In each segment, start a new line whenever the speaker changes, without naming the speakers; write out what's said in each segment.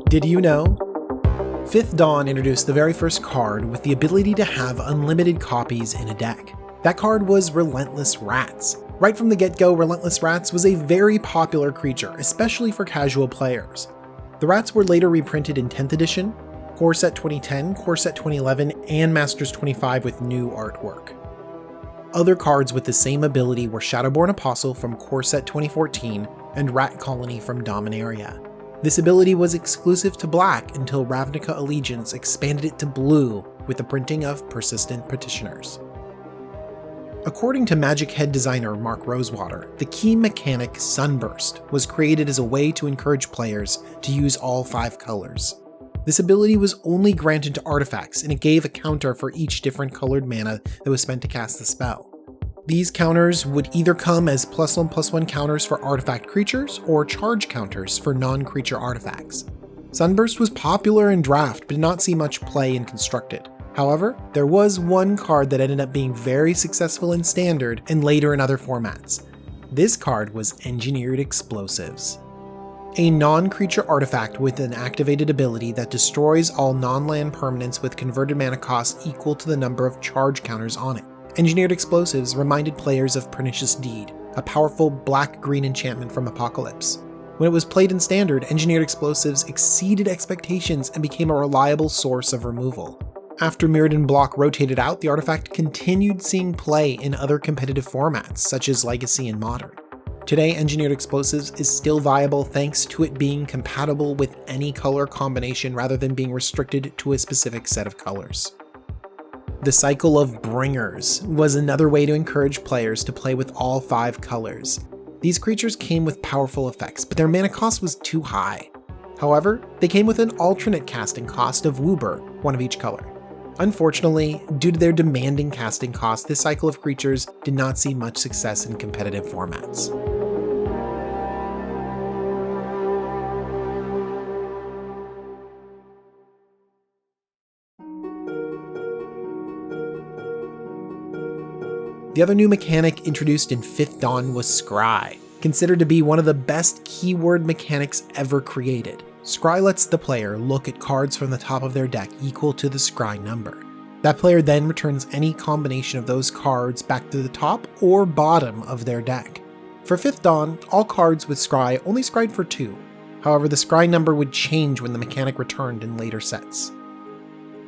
Did you know? Fifth Dawn introduced the very first card with the ability to have unlimited copies in a deck. That card was Relentless Rats. Right from the get-go, Relentless Rats was a very popular creature, especially for casual players. The rats were later reprinted in 10th edition, Core Set 2010, Core Set 2011, and Masters 25 with new artwork. Other cards with the same ability were Shadowborn Apostle from Core Set 2014 and Rat Colony from Dominaria. This ability was exclusive to Black until Ravnica Allegiance expanded it to Blue with the printing of Persistent Petitioners. According to Magic head designer Mark Rosewater, the key mechanic Sunburst was created as a way to encourage players to use all 5 colors. This ability was only granted to artifacts, and it gave a counter for each different colored mana that was spent to cast the spell. These counters would either come as +1/+1 counters for artifact creatures, or charge counters for non-creature artifacts. Sunburst was popular in Draft, but did not see much play in Constructed. However, there was one card that ended up being very successful in Standard and later in other formats. This card was Engineered Explosives. A non-creature artifact with an activated ability that destroys all non-land permanents with converted mana cost equal to the number of charge counters on it. Engineered Explosives reminded players of Pernicious Deed, a powerful black-green enchantment from Apocalypse. When it was played in Standard, Engineered Explosives exceeded expectations and became a reliable source of removal. After Mirrodin Block rotated out, the artifact continued seeing play in other competitive formats, such as Legacy and Modern. Today, Engineered Explosives is still viable thanks to it being compatible with any color combination rather than being restricted to a specific set of colors. The cycle of Bringers was another way to encourage players to play with all 5 colors. These creatures came with powerful effects, but their mana cost was too high. However, they came with an alternate casting cost of Woober, one of each color. Unfortunately, due to their demanding casting cost, this cycle of creatures did not see much success in competitive formats. The other new mechanic introduced in Fifth Dawn was Scry, considered to be one of the best keyword mechanics ever created. Scry lets the player look at cards from the top of their deck equal to the Scry number. That player then returns any combination of those cards back to the top or bottom of their deck. For Fifth Dawn, all cards with Scry only scryed for 2. However, the Scry number would change when the mechanic returned in later sets.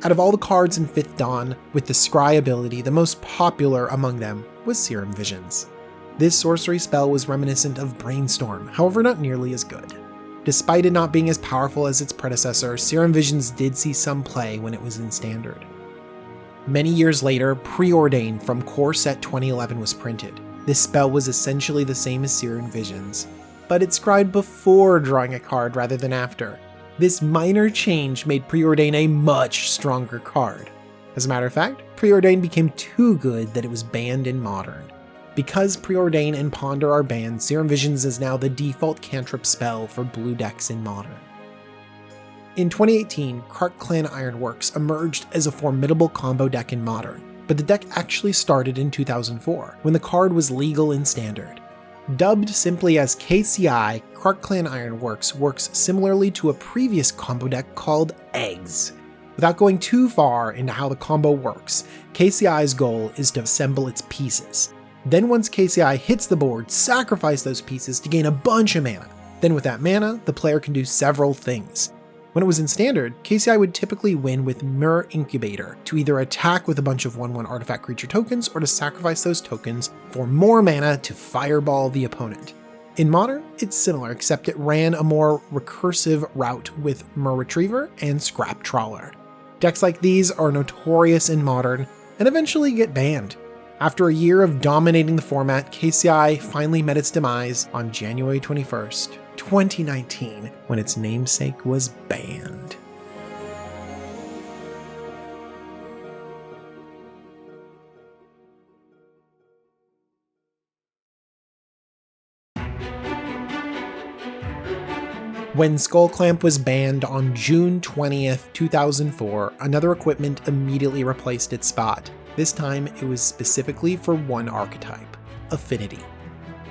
Out of all the cards in Fifth Dawn with the Scry ability, the most popular among them was Serum Visions. This sorcery spell was reminiscent of Brainstorm, however not nearly as good. Despite it not being as powerful as its predecessor, Serum Visions did see some play when it was in Standard. Many years later, Preordain from Core Set 2011 was printed. This spell was essentially the same as Serum Visions, but it scryed before drawing a card rather than after. This minor change made Preordain a much stronger card. As a matter of fact, Preordain became too good that it was banned in Modern. Because Preordain and Ponder are banned, Serum Visions is now the default cantrip spell for blue decks in Modern. In 2018, Krark Clan Ironworks emerged as a formidable combo deck in Modern, but the deck actually started in 2004, when the card was legal in Standard. Dubbed simply as KCI, Krark Clan Ironworks works similarly to a previous combo deck called Eggs. Without going too far into how the combo works, KCI's goal is to assemble its pieces. Then once KCI hits the board, sacrifice those pieces to gain a bunch of mana. Then with that mana, the player can do several things. When it was in Standard, KCI would typically win with Mirror Incubator to either attack with a bunch of 1/1 artifact creature tokens or to sacrifice those tokens for more mana to fireball the opponent. In Modern, it's similar, except it ran a more recursive route with Mirror Retriever and Scrap Trawler. Decks like these are notorious in Modern and eventually get banned. After a year of dominating the format, KCI finally met its demise on January 21st, 2019, when its namesake was banned. When Skullclamp was banned on June 20th, 2004, another equipment immediately replaced its spot. This time, it was specifically for one archetype, Affinity.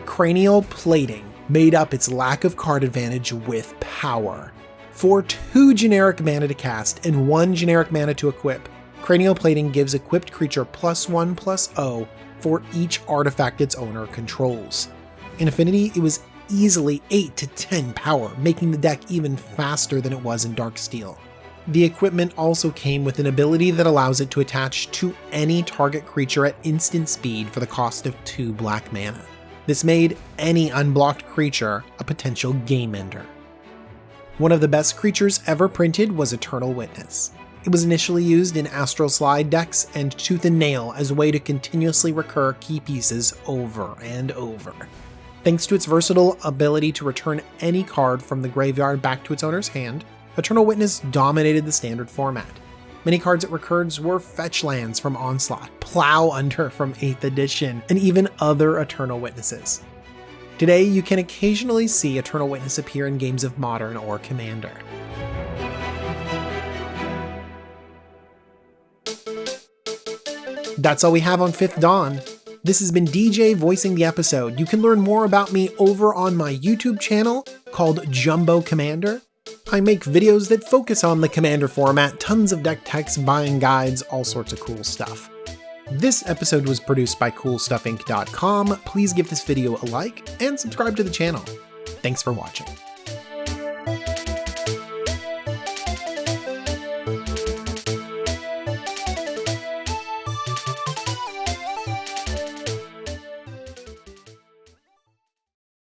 Cranial plating made up its lack of card advantage with power. For 2 generic mana to cast and 1 generic mana to equip, Cranial Plating gives equipped creature +1/+0 for each artifact its owner controls. In Affinity, it was easily 8 to 10 power, making the deck even faster than it was in Darksteel. The equipment also came with an ability that allows it to attach to any target creature at instant speed for the cost of 2 black mana. This made any unblocked creature a potential game ender. One of the best creatures ever printed was Eternal Witness. It was initially used in Astral Slide decks and Tooth and Nail as a way to continuously recur key pieces over and over. Thanks to its versatile ability to return any card from the graveyard back to its owner's hand, Eternal Witness dominated the standard format. Many cards it recurs were fetch lands from Onslaught, Plow Under from 8th edition, and even other Eternal Witnesses. Today, you can occasionally see Eternal Witness appear in games of Modern or Commander. That's all we have on 5th Dawn. This has been DJ voicing the episode. You can learn more about me over on my YouTube channel called Jumbo Commander. I make videos that focus on the Commander format, tons of deck techs, buying guides, all sorts of cool stuff. This episode was produced by CoolStuffInc.com. Please give this video a like and subscribe to the channel. Thanks for watching.